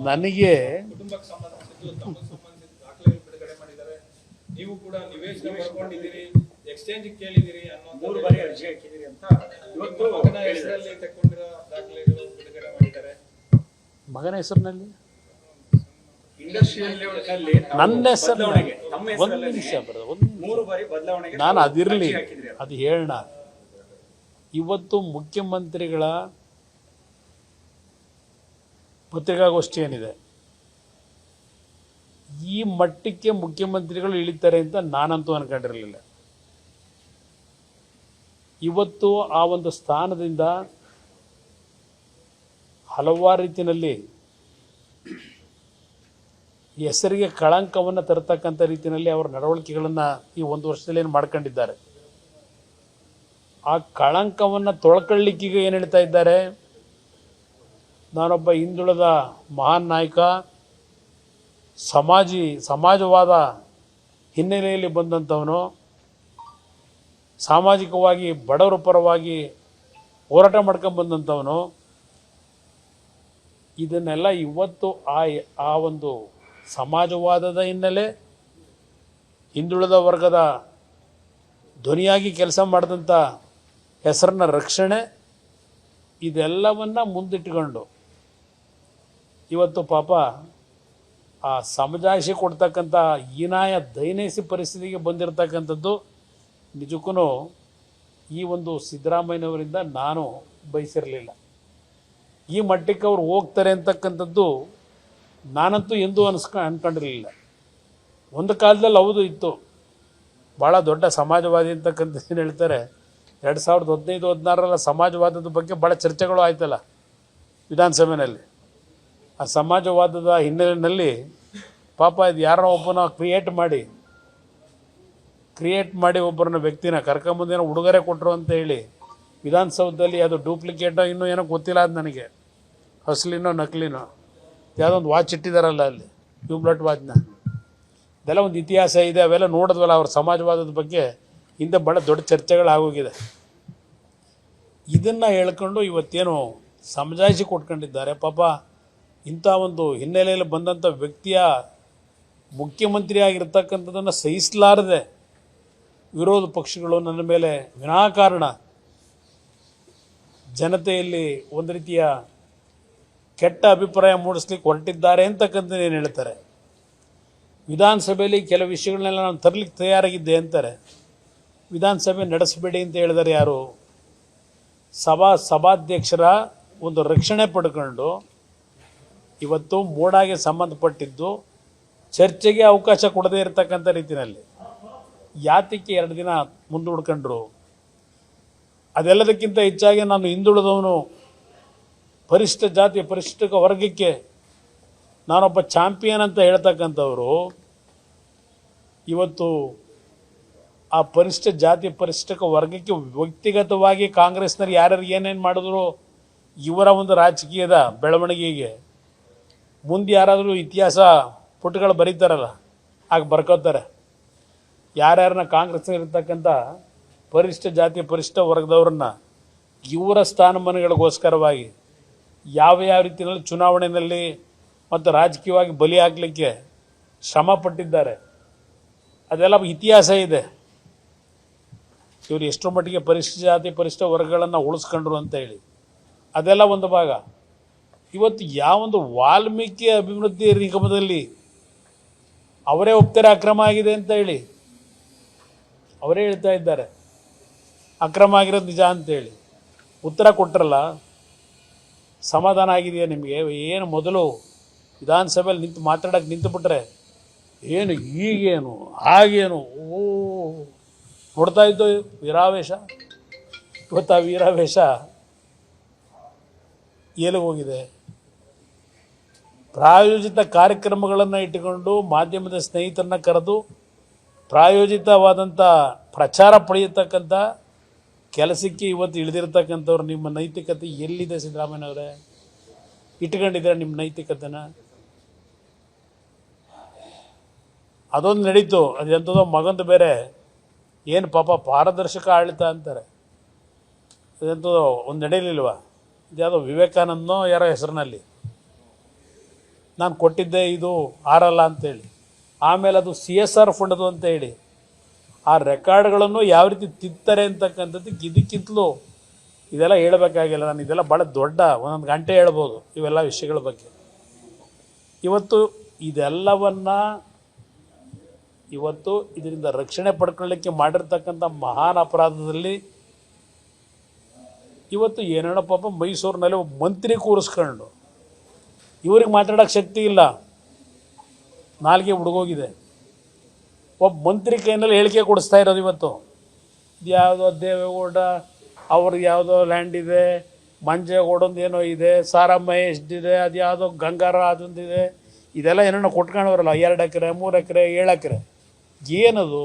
ನನಗೆ ನೀವು ಕೂಡ ನಿವೇಶನ ಬರ್ಕೊಂಡಿದ್ದೀರಿ, ಎಕ್ಸ್ಚೇಂಜ್ ಕೇಳಿದಿರಿ ಅನ್ನೋ 3 ಬಾರಿ ಅರ್ಜಿ ಹಾಕಿದಿರಿ ಅಂತ ಇವತ್ತು ಮಗನ ಹೆಸರಲ್ಲಿ ತಗೊಂಡಿರೋ ದಾಖಲೆಗಳು ಬಿಡುಗಡೆ ಮಾಡಿದ್ದಾರೆ. ಮಗನ ಹೆಸರಿನಲ್ಲಿ ಇಂಡಸ್ಟ್ರಿಯಲ್ ಲೆವೆಲ್ ನನ್ನ ಹೆಸರಿನಲ್ಲಿ ಒಂದು ನಿಮಿಷ ಒಂದು 3 ಬಾರಿ ಬದಲಾವಣೆಗೆ ನಾನು ಅದಿರಲಿ, ಅದು ಹೇಳೋಣ. ಇವತ್ತು ಮುಖ್ಯಮಂತ್ರಿಗಳ ಪತ್ರಿಕಾಗೋಷ್ಠಿ ಏನಿದೆ, ಈ ಮಟ್ಟಕ್ಕೆ ಮುಖ್ಯಮಂತ್ರಿಗಳು ಇಳಿತಾರೆ ಅಂತ ನಾನಂತೂ ಅನ್ಕೊಂಡಿರಲಿಲ್ಲ. ಇವತ್ತು ಆ ಒಂದು ಸ್ಥಾನದಿಂದ ಹಲವಾರು ರೀತಿಯಲ್ಲಿ ಹೆಸರಿಗೆ ಕಳಂಕವನ್ನು ತರತಕ್ಕಂಥ ರೀತಿಯಲ್ಲಿ ಅವರ ನಡವಳಿಕೆಗಳನ್ನು ಈ 1 ವರ್ಷದಲ್ಲಿ ಏನು ಮಾಡ್ಕೊಂಡಿದ್ದಾರೆ. ಆ ಕಳಂಕವನ್ನು ತೊಳ್ಕೊಳ್ಳಿಕ್ಕೀಗ ಏನು ಹೇಳ್ತಾ ಇದ್ದಾರೆ, ನಾನೊಬ್ಬ ಹಿಂದುಳಿದ ಮಹಾನ್ ನಾಯಕ, ಸಮಾಜವಾದ ಹಿನ್ನೆಲೆಯಲ್ಲಿ ಬಂದಂಥವನು, ಸಾಮಾಜಿಕವಾಗಿ ಬಡವರ ಪರವಾಗಿ ಹೋರಾಟ ಮಾಡ್ಕೊಂಡು ಬಂದಂಥವನು. ಇದನ್ನೆಲ್ಲ ಇವತ್ತು ಆ ಒಂದು ಸಮಾಜವಾದದ ಹಿನ್ನೆಲೆ, ಹಿಂದುಳಿದ ವರ್ಗದ ಧ್ವನಿಯಾಗಿ ಕೆಲಸ ಮಾಡಿದಂಥ ಹೆಸರನ್ನ ರಕ್ಷಣೆ, ಇದೆಲ್ಲವನ್ನು ಮುಂದಿಟ್ಟುಕೊಂಡು ಇವತ್ತು ಪಾಪ ಆ ಸಮಜಾಯಿಷಿ ಕೊಡ್ತಕ್ಕಂಥ ಹೀನಾಯ ದೈನೈಸಿ ಪರಿಸ್ಥಿತಿಗೆ ಬಂದಿರತಕ್ಕಂಥದ್ದು ನಿಜಕ್ಕೂ ಈ ಒಂದು ಸಿದ್ದರಾಮಯ್ಯನವರಿಂದ ನಾನು ಬಯಸಿರಲಿಲ್ಲ. ಈ ಮಟ್ಟಕ್ಕೆ ಅವ್ರು ಹೋಗ್ತಾರೆ ಅಂತಕ್ಕಂಥದ್ದು ನಾನಂತೂ ಎಂದೂ ಅನ್ಕೊಂಡಿರಲಿಲ್ಲ. ಒಂದು ಕಾಲದಲ್ಲಿ ಹೌದು ಇತ್ತು, ಭಾಳ ದೊಡ್ಡ ಸಮಾಜವಾದಿ ಅಂತಕ್ಕಂಥ ಏನು ಹೇಳ್ತಾರೆ, 2015-16 ಸಮಾಜವಾದದ ಬಗ್ಗೆ ಭಾಳ ಚರ್ಚೆಗಳು ಆಯ್ತಲ್ಲ ವಿಧಾನಸಭೆಯಲ್ಲಿ. ಆ ಸಮಾಜವಾದದ ಹಿನ್ನೆಲೆಯಲ್ಲಿ ಪಾಪ ಇದು ಯಾರೋ ಒಬ್ಬನ ಕ್ರಿಯೇಟ್ ಮಾಡಿ ಒಬ್ಬರನ್ನ ವ್ಯಕ್ತಿನ ಕರ್ಕೊಂಬಂದೇನೋ ಉಡುಗೊರೆ ಕೊಟ್ಟರು ಅಂತ ಹೇಳಿ ವಿಧಾನಸೌಧದಲ್ಲಿ ಅದು ಡೂಪ್ಲಿಕೇಟೋ ಇನ್ನೂ ಏನೋ ಗೊತ್ತಿಲ್ಲ, ಅದು ನನಗೆ ಅಸಲಿನೋ ನಕಲಿನೋ ಯಾವುದೋ ಒಂದು ವಾಚ್ ಇಟ್ಟಿದ್ದಾರಲ್ಲ ಅಲ್ಲಿ, ಟ್ಯೂಬ್ಲೈಟ್ ವಾಚ್ನ, ಇದೆಲ್ಲ ಒಂದು ಇತಿಹಾಸ ಇದೆ. ಅವೆಲ್ಲ ನೋಡಿದ್ವಲ್ಲ, ಅವ್ರ ಸಮಾಜವಾದದ ಬಗ್ಗೆ ಹಿಂದೆ ಭಾಳ ದೊಡ್ಡ ಚರ್ಚೆಗಳಾಗೋಗಿದೆ. ಇದನ್ನು ಹೇಳ್ಕೊಂಡು ಇವತ್ತೇನು ಸಮಜಾಯಿಷಿ ಕೊಟ್ಕೊಂಡಿದ್ದಾರೆ. ಪಾಪ ಇಂಥ ಒಂದು ಹಿನ್ನೆಲೆಯಲ್ಲಿ ಬಂದಂಥ ವ್ಯಕ್ತಿಯ ಮುಖ್ಯಮಂತ್ರಿ ಆಗಿರ್ತಕ್ಕಂಥದ್ದನ್ನು ಸಹಿಸಲಾರದೆ ವಿರೋಧ ಪಕ್ಷಗಳು ನನ್ನ ಮೇಲೆ ವಿನಾಕಾರಣ ಜನತೆಯಲ್ಲಿ ಒಂದು ರೀತಿಯ ಕೆಟ್ಟ ಅಭಿಪ್ರಾಯ ಮೂಡಿಸ್ಲಿಕ್ಕೆ ಹೊರಟಿದ್ದಾರೆ ಅಂತಕ್ಕಂಥದ್ದು ಏನು ಹೇಳ್ತಾರೆ. ವಿಧಾನಸಭೆಯಲ್ಲಿ ಕೆಲವು ವಿಷಯಗಳನ್ನೆಲ್ಲ ನಾನು ತರಲಿಕ್ಕೆ ತಯಾರಾಗಿದ್ದೆ ಅಂತಾರೆ. ವಿಧಾನಸಭೆ ನಡೆಸಬೇಡಿ ಅಂತ ಹೇಳಿದರೆ ಯಾರು? ಸಭಾಧ್ಯಕ್ಷರ ಒಂದು ರಕ್ಷಣೆ ಪಡ್ಕೊಂಡು ಇವತ್ತು ಮೋಡಾಗೆ ಸಂಬಂಧಪಟ್ಟಿದ್ದು ಚರ್ಚೆಗೆ ಅವಕಾಶ ಕೊಡದೇ ಇರತಕ್ಕಂಥ ರೀತಿಯಲ್ಲಿ ಯಾತಕ್ಕೆ 2 ದಿನ ಮುಂದೂಡ್ಕೊಂಡ್ರು? ಅದೆಲ್ಲದಕ್ಕಿಂತ ಹೆಚ್ಚಾಗಿ ನಾನು ಹಿಂದುಳಿದವನು, ಪರಿಶಿಷ್ಟ ಜಾತಿ ಪರಿಶಿಷ್ಟ ವರ್ಗಕ್ಕೆ ನಾನೊಬ್ಬ ಚಾಂಪಿಯನ್ ಅಂತ ಹೇಳ್ತಕ್ಕಂಥವರು ಇವತ್ತು ಆ ಪರಿಶಿಷ್ಟ ಜಾತಿ ಪರಿಶಿಷ್ಟ ವರ್ಗಕ್ಕೆ ವ್ಯಕ್ತಿಗತವಾಗಿ ಕಾಂಗ್ರೆಸ್ನವ್ರು ಯಾರ್ಯಾರು ಏನೇನು ಮಾಡಿದ್ರು ಇವರ ಒಂದು ರಾಜಕೀಯದ ಬೆಳವಣಿಗೆಗೆ ಮುಂದೆ ಯಾರಾದರೂ ಇತಿಹಾಸ ಪುಟಗಳು ಬರೀತಾರಲ್ಲ, ಆಗ ಬರ್ಕೋತಾರೆ. ಯಾರ್ಯಾರನ್ನ ಕಾಂಗ್ರೆಸ್ನಲ್ಲಿರ್ತಕ್ಕಂಥ ಪರಿಶಿಷ್ಟ ಜಾತಿ ಪರಿಶಿಷ್ಟ ವರ್ಗದವ್ರನ್ನ ಇವರ ಸ್ಥಾನಮಾನಗಳಿಗೋಸ್ಕರವಾಗಿ ಯಾವ ರೀತಿಯಲ್ಲಿ ಚುನಾವಣೆಯಲ್ಲಿ ಮತ್ತು ರಾಜಕೀಯವಾಗಿ ಬಲಿ ಹಾಕಲಿಕ್ಕೆ ಶ್ರಮ ಪಟ್ಟಿದ್ದಾರೆ, ಅದೆಲ್ಲ ಇತಿಹಾಸ ಇದೆ. ಇವರು ಎಷ್ಟರ ಮಟ್ಟಿಗೆ ಪರಿಶಿಷ್ಟ ಜಾತಿ ಪರಿಶಿಷ್ಟ ವರ್ಗಗಳನ್ನು ಉಳಿಸ್ಕೊಂಡ್ರು ಅಂತ ಹೇಳಿ ಅದೆಲ್ಲ ಒಂದು ಭಾಗ. ಇವತ್ತು ಯಾವೊಂದು ವಾಲ್ಮೀಕಿ ಅಭಿವೃದ್ಧಿ ನಿಗಮದಲ್ಲಿ ಅವರೇ ಒಪ್ತಾರೆ ಅಕ್ರಮ ಆಗಿದೆ ಅಂತ ಹೇಳಿ, ಅವರೇ ಹೇಳ್ತಾ ಇದ್ದಾರೆ ಅಕ್ರಮ ಆಗಿರೋದು ನಿಜ ಅಂತೇಳಿ. ಉತ್ತರ ಕೊಟ್ಟರಲ್ಲ, ಸಮಾಧಾನ ಆಗಿದೆಯಾ ನಿಮಗೆ? ಏನು ಮೊದಲು ವಿಧಾನಸಭೆಯಲ್ಲಿ ನಿಂತು ಮಾತಾಡೋಕ್ಕೆ ನಿಂತುಬಿಟ್ರೆ ಏನು ಈಗೇನು ಹಾಗೇನು ನೋಡ್ತಾ ಇದ್ದು ವೀರಾವೇಶ. ಇವತ್ತು ಆ ವೀರಾವೇಶ ಎಲ್ಲಿಗೆ ಹೋಗಿದೆ? ಪ್ರಾಯೋಜಿತ ಕಾರ್ಯಕ್ರಮಗಳನ್ನು ಇಟ್ಟುಕೊಂಡು ಮಾಧ್ಯಮದ ಸ್ನೇಹಿತರನ್ನ ಕರೆದು ಪ್ರಾಯೋಜಿತವಾದಂಥ ಪ್ರಚಾರ ಪಡೆಯತಕ್ಕಂಥ ಕೆಲಸಕ್ಕೆ ಇವತ್ತು ಇಳಿದಿರ್ತಕ್ಕಂಥವ್ರು. ನಿಮ್ಮ ನೈತಿಕತೆ ಎಲ್ಲಿದೆ ಸಿದ್ದರಾಮಯ್ಯನವರೇ? ಇಟ್ಕೊಂಡಿದ್ದೀರಾ ನಿಮ್ಮ ನೈತಿಕತೆನ? ಅದೊಂದು ನಡೀತು, ಅದು ಎಂಥದೋ ಮಗಂದು ಬೇರೆ ಏನು ಪಾಪ ಪಾರದರ್ಶಕ ಆಡಳಿತ ಅಂತಾರೆ, ಅದೆಂಥದೋ ಒಂದು ನಡೆಯಲಿಲ್ವ? ಇದ್ಯಾವುದೋ ವಿವೇಕಾನಂದನೋ ಯಾರೋ ಹೆಸರಿನಲ್ಲಿ ನಾನು ಕೊಟ್ಟಿದ್ದೆ, ಇದು ಆರಲ್ಲ ಅಂತೇಳಿ. ಆಮೇಲೆ ಅದು CSR ಫಂಡದು ಅಂತ ಹೇಳಿ ಆ ರೆಕಾರ್ಡ್ಗಳನ್ನು ಯಾವ ರೀತಿ ತಿಂತಾರೆ ಅಂತಕ್ಕಂಥದ್ದಕ್ಕೆ ಇದಕ್ಕಿಂತಲೂ ಇದೆಲ್ಲ ಹೇಳಬೇಕಾಗಿಲ್ಲ. ನಾನು ಇದೆಲ್ಲ ಭಾಳ ದೊಡ್ಡ 1 ಗಂಟೆ ಹೇಳ್ಬೋದು ಇವೆಲ್ಲ ವಿಷಯಗಳ ಬಗ್ಗೆ. ಇವತ್ತು ಇದೆಲ್ಲವನ್ನು ಇದರಿಂದ ರಕ್ಷಣೆ ಪಡ್ಕೊಳ್ಳಿಕ್ಕೆ ಮಾಡಿರ್ತಕ್ಕಂಥ ಮಹಾನ್ ಅಪರಾಧದಲ್ಲಿ ಇವತ್ತು ಏನೇನೋ ಪಾಪ ಮೈಸೂರಿನಲ್ಲಿ ಒಬ್ಬ ಮಂತ್ರಿ ಕೂರಿಸ್ಕೊಂಡು ಇವ್ರಿಗೆ ಮಾತಾಡೋಕ್ಕೆ ಶಕ್ತಿ ಇಲ್ಲ, ನಾಲ್ಗೆ ಹುಡುಗೋಗಿದೆ. ಒಬ್ಬ ಮಂತ್ರಿ ಕೈನಲ್ಲಿ ಹೇಳಿಕೆ ಕೊಡಿಸ್ತಾ ಇರೋದು ಇವತ್ತು. ಇದು ಯಾವುದೋ ದೇವೇಗೌಡ ಅವ್ರಿಗೆ ಯಾವುದೋ ಲ್ಯಾಂಡ್ ಇದೆ, ಮಂಜೇಗೌಡಂದು ಏನೋ ಇದೆ, ಸಾರಮ್ಮ ಎಷ್ಟಿದೆ, ಅದು ಯಾವುದೋ ಗಂಗಾರ ಅದೊಂದಿದೆ, ಇದೆಲ್ಲ ಏನೇನೋ ಕೊಟ್ಕೊಂಡವ್ರಲ್ಲ, 2 ಎಕರೆ 3 ಎಕರೆ 7 ಎಕರೆ. ಏನದು?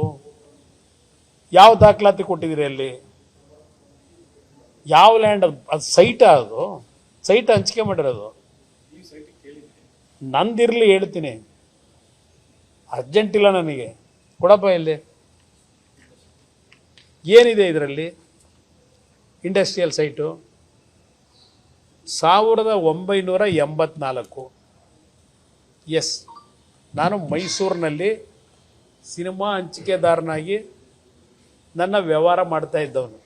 ಯಾವ ದಾಖಲಾತಿ ಕೊಟ್ಟಿದ್ದೀರಿ ಅಲ್ಲಿ? ಯಾವ ಲ್ಯಾಂಡ್ ಅದು ಸೈಟ? ಅದು ಸೈಟ್ ಹಂಚಿಕೆ ಮಾಡಿರೋದು ನಂದಿರಲಿ, ಹೇಳ್ತೀನಿ, ಅರ್ಜೆಂಟಿಲ್ಲ ನನಗೆ, ಕೊಡಪ್ಪ ಇಲ್ಲಿ. ಏನಿದೆ ಇದರಲ್ಲಿ? Industrial site 1984. ಎಸ್, ನಾನು ಮೈಸೂರಿನಲ್ಲಿ ಸಿನಿಮಾ ಹಂಚಿಕೆದಾರನಾಗಿ ನನ್ನ ವ್ಯವಹಾರ ಮಾಡ್ತಾ ಇದ್ದವನು.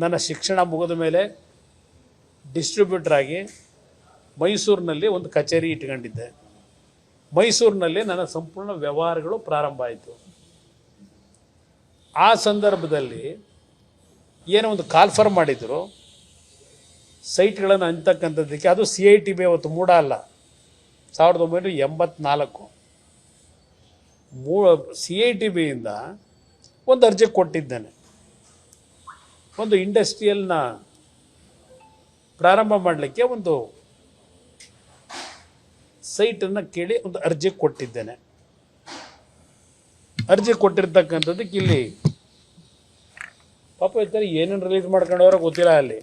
ನನ್ನ ಶಿಕ್ಷಣ ಮುಗಿದ ಮೇಲೆ ಡಿಸ್ಟ್ರಿಬ್ಯೂಟ್ರಾಗಿ ಮೈಸೂರಿನಲ್ಲಿ ಒಂದು ಕಚೇರಿ ಇಟ್ಕೊಂಡಿದ್ದೆ. ಮೈಸೂರಿನಲ್ಲಿ ನನ್ನ ಸಂಪೂರ್ಣ ವ್ಯವಹಾರಗಳು ಪ್ರಾರಂಭ ಆಯಿತು. ಆ ಸಂದರ್ಭದಲ್ಲಿ ಏನೋ ಒಂದು ಕಾಲ್ಫರ್ ಮಾಡಿದರು ಸೈಟ್ಗಳನ್ನು ಹಂಚತಕ್ಕಂಥದ್ದಕ್ಕೆ. ಅದು CITB ಅವತ್ತು ಮೂಡ ಅಲ್ಲ, 1984. CITBಯಿಂದ ಒಂದು ಅರ್ಜಿ ಕೊಟ್ಟಿದ್ದೇನೆ. ಒಂದು ಇಂಡಸ್ಟ್ರಿಯಲ್ನ ಪ್ರಾರಂಭ ಮಾಡಲಿಕ್ಕೆ ಒಂದು ಸೈಟನ್ನು ಕೇಳಿ ಒಂದು ಅರ್ಜಿ ಕೊಟ್ಟಿದ್ದೇನೆ. ಅರ್ಜಿ ಕೊಟ್ಟಿರ್ತಕ್ಕಂಥದ್ದಕ್ಕೆ ಇಲ್ಲಿ ಪಾಪ ಇರ್ತಾರೆ, ಏನೇನು ರಿಲೀಸ್ ಮಾಡ್ಕೊಂಡವ್ರೆ ಗೊತ್ತಿಲ್ಲ ಅಲ್ಲಿ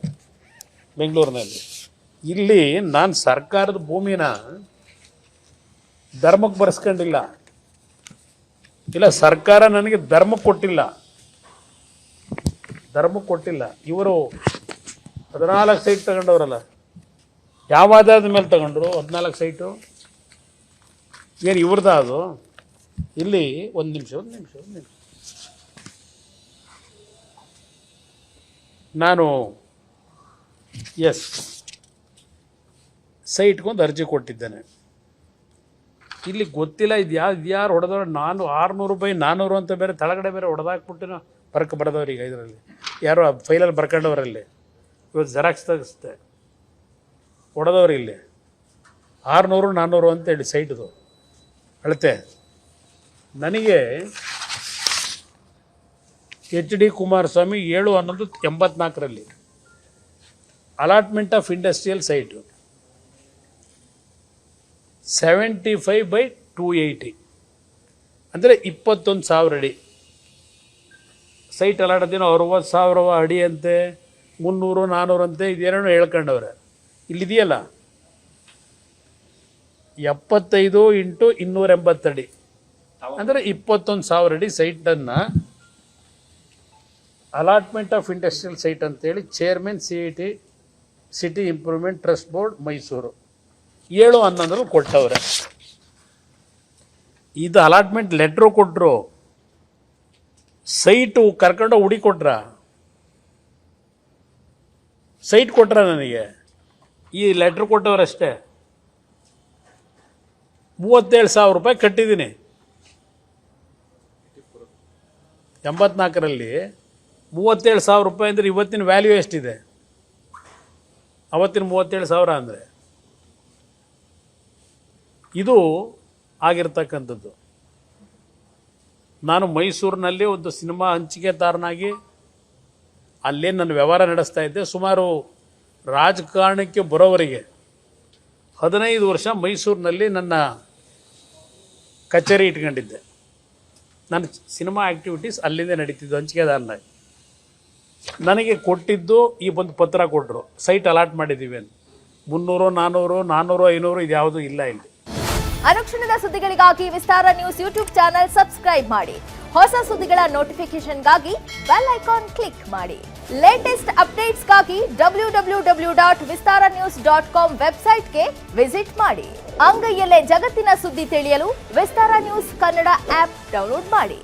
ಬೆಂಗಳೂರಿನಲ್ಲಿ. ಇಲ್ಲಿ ನಾನು ಸರ್ಕಾರದ ಭೂಮಿನ ಧರ್ಮಕ್ಕೆ ಬರೆಸ್ಕೊಂಡಿಲ್ಲ, ಇಲ್ಲ ಸರ್ಕಾರ ನನಗೆ ಧರ್ಮಕ್ಕೆ ಕೊಟ್ಟಿಲ್ಲ. ಇವರು 14 ಸೈಟ್ ತಗೊಂಡವ್ರಲ್ಲ, ಯಾವ ಆಧಾರದ ಮೇಲೆ ತಗೊಂಡ್ರು 14 ಸೈಟು? ಏನು ಇವ್ರದ ಅದು? ಇಲ್ಲಿ ಒಂದು ನಿಮಿಷ ನಾನು ಸೈಟ್ಗೊಂದು ಅರ್ಜಿ ಕೊಟ್ಟಿದ್ದೇನೆ. ಇಲ್ಲಿ ಗೊತ್ತಿಲ್ಲ ಇದು ಯಾರು ಹೊಡೆದವ್ರು. ನಾನು 600 ರೂಪಾಯಿ 400 ಅಂತ ಬೇರೆ ತಳಗಡೆ ಬೇರೆ ಹೊಡೆದಾಕ್ಬಿಟ್ಟಿನ ಬರ್ಕ್ ಬರೆದವ್ರಿಗೆ. ಇದರಲ್ಲಿ ಯಾರೋ ಫೈಲಲ್ಲಿ ಬರ್ಕೊಂಡವ್ರಲ್ಲಿ ಇವತ್ತು ಜೆರಾಕ್ಸ್ ತೆಗಿಸ್ತೆ ಹೊಡೆದವ್ರು. ಇಲ್ಲಿ 600 400 ಅಂತೇಳಿ ಸೈಟ್ದು ಅಳತೆ. ನನಗೆ HD Kumaraswamy 7/11/84 allotment of industrial site 75/280 ಅಂದರೆ 21,000 ಅಡಿ ಸೈಟ್ ಅಲಾಟದಿನೋ 60,000 ಅಡಿ ಅಂತೆ, 300 400 ಅಂತೆ, ಇದೇನೋ ಹೇಳ್ಕೊಂಡವ್ರೆ. ಇಲ್ಲಿದೆಯಲ್ಲ 75 × 280 ಅಡಿ ಅಂದರೆ 21,000 ಅಡಿ ಸೈಟನ್ನು ಅಲಾಟ್ಮೆಂಟ್ ಆಫ್ ಇಂಡಸ್ಟ್ರಿಯಲ್ ಸೈಟ್ ಅಂತೇಳಿ chairman city improvement trust board Mysuru 7/11 ಕೊಟ್ಟವ್ರೆ. ಇದು ಅಲಾಟ್ಮೆಂಟ್ ಲೆಟ್ರು ಕೊಟ್ಟರು, ಸೈಟು ಕರ್ಕೊಂಡು ಹುಡಿಕೊಟ್ರ, ಸೈಟ್ ಕೊಟ್ರ ನನಗೆ. ಈ ಲೆಟ್ರ್ ಕೊಟ್ಟವರಷ್ಟೇ. 37,000 ರೂಪಾಯಿ ಕಟ್ಟಿದ್ದೀನಿ 84ರಲ್ಲಿ. 37,000 ರೂಪಾಯಿ ಅಂದರೆ ಇವತ್ತಿನ ವ್ಯಾಲ್ಯೂ ಎಷ್ಟಿದೆ? ಅವತ್ತಿನ 37,000 ಅಂದರೆ ಇದು ಆಗಿರ್ತಕ್ಕಂಥದ್ದು. ನಾನು ಮೈಸೂರಿನಲ್ಲಿ ಒಂದು ಸಿನಿಮಾ ಹಂಚಿಕೆದಾರನಾಗಿ ಅಲ್ಲೇ ನನ್ನ ವ್ಯವಹಾರ ನಡೆಸ್ತಾ ಇದ್ದೆ. ಸುಮಾರು ರಾಜಕಾರಣಕ್ಕೆ ಬರೋವರೆಗೆ 15 ವರ್ಷ ಮೈಸೂರಿನಲ್ಲಿ ನನ್ನ ಕಚೇರಿ ಇಟ್ಕೊಂಡಿದ್ದೆ. ನನ್ನ ಸಿನಿಮಾ ಆ್ಯಕ್ಟಿವಿಟೀಸ್ ಅಲ್ಲಿಂದ ನಡೀತಿದ್ದು ಹಂಚಿಕೆದಾರನಾಗಿ. ನನಗೆ ಕೊಟ್ಟಿದ್ದು ಈ ಒಂದು ಪತ್ರ ಕೊಟ್ಟರು, ಸೈಟ್ ಅಲಾಟ್ ಮಾಡಿದ್ದೀವಿ ಅಂತ. 300 400 400 500 ಇದು ಯಾವುದೂ ಇಲ್ಲ ಇಲ್ಲಿ. ಅನುಕ್ಷಣದ ಸುದ್ದಿಗಳಿಗಾಗಿ ವಿಸ್ತಾರ ನ್ಯೂಸ್ ಯೂಟ್ಯೂಬ್ ಚಾನೆಲ್ ಸಬ್ಸ್ಕ್ರೈಬ್ ಮಾಡಿ. ಹೊಸ ಸುದ್ದಿಗಳ ನೋಟಿಫಿಕೇಶನ್ಗಾಗಿ ಬೆಲ್ ಐಕಾನ್ ಕ್ಲಿಕ್ ಮಾಡಿ. ಲೇಟೆಸ್ಟ್ ಅಪ್ಡೇಟ್ಸ್ಗಾಗಿ www.vistaranews.com ವೆಬ್ಸೈಟ್ಗೆ ವಿಸಿಟ್ ಮಾಡಿ. ಅಂಗೈಯಲ್ಲೇ ಜಗತ್ತಿನ ಸುದ್ದಿ ತಿಳಿಯಲು ವಿಸ್ತಾರ ನ್ಯೂಸ್ ಕನ್ನಡ ಆಪ್ ಡೌನ್ಲೋಡ್ ಮಾಡಿ.